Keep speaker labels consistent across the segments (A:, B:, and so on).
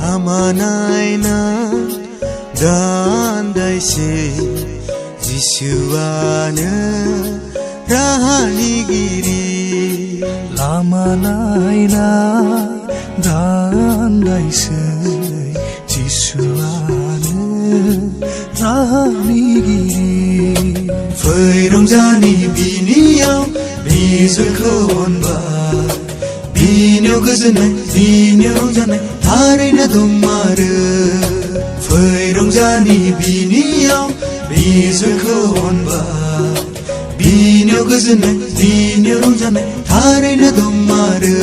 A: खामानायना दान्दायसे जिसुआनो राहानिगिरि
B: लामा नायना दान्दायसे जिसुआनो राहानिगिरि
A: फै रंजानि बिनियाव बिजोंखौ अनबाय बिनियाव गोजोननाय बिनियाव रंजानाय थारैनो दंमारो फै रंजानि बिनियाव बिजोंखौ अनबाय बिनियाव गोजोननाय बिनियाव रंजानाय थारैनो दंमारो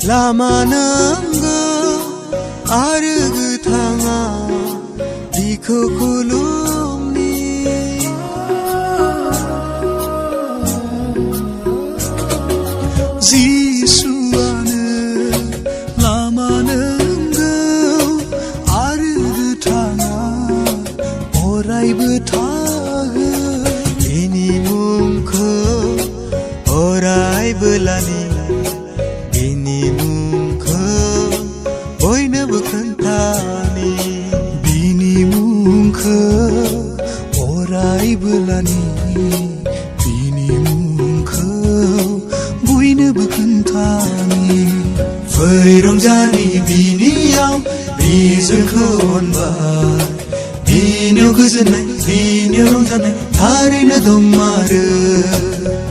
A: लामा नांगौ आरो गोथाङा बिखौ खुलुमनि
B: जिसुआनो लामा नांगौ आरो गोथाङा अरायबो थागोन
A: बिनि मुंखौ अरायबो लानि बिनि मुंखौ बयनोबो खोन्थानि
B: बिनि मुंखौ अरायबो लानि बिनि मुंखौ बयनोबो खोन्थानि
A: फै रंजानि बिनियाव बिजोंखौ अनबाय बिनियाव गोजोननाय बिनियाव रंजानाय थारैनो दंमारो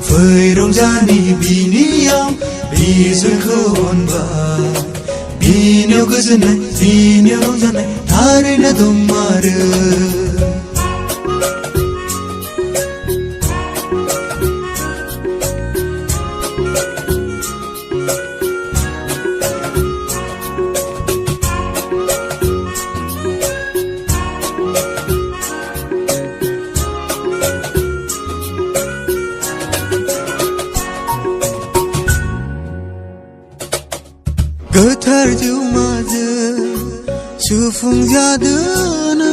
A: फै रंजानि बिनियाव बिजोंखौ अनबाय बिनियाव गोजोननाय बिनियाव रंजानाय थारैनो दंमारो गोथार जिउमाजों सुफुंजादोनो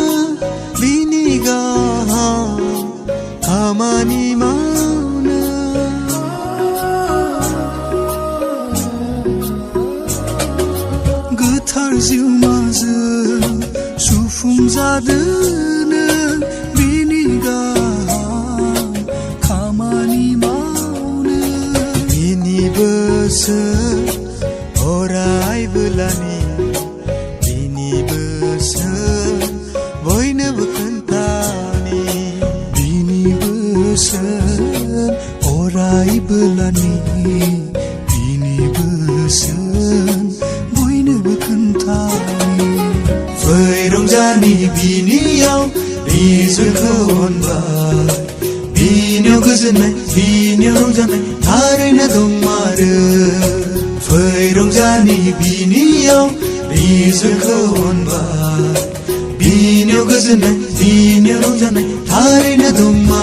A: बिनि गाहाम खामानि मावनो
B: गोथार जिउमाजों सुफुंजादोनो बिनि गाहाम खामानि मावनो
A: बिनि बोसोर अरायबो लानि बिनि बोसोर बयनोबो खोन्थानि
B: बिनि बोसोर अरायबो लानि बिनि बोसोर बयनोबो खोन्थानि
A: फै रंजानि बिनियाव बिजोंखौ अनबाय बिनियाव गोजोननाय बिनियाव रंजानाय थारैनो दंमारो फै रंजानि बिनियाव बिजोंखौ अनबाय बिनियाव गोजोननाय बिनियाव रंजानाय थारैनो दंमारो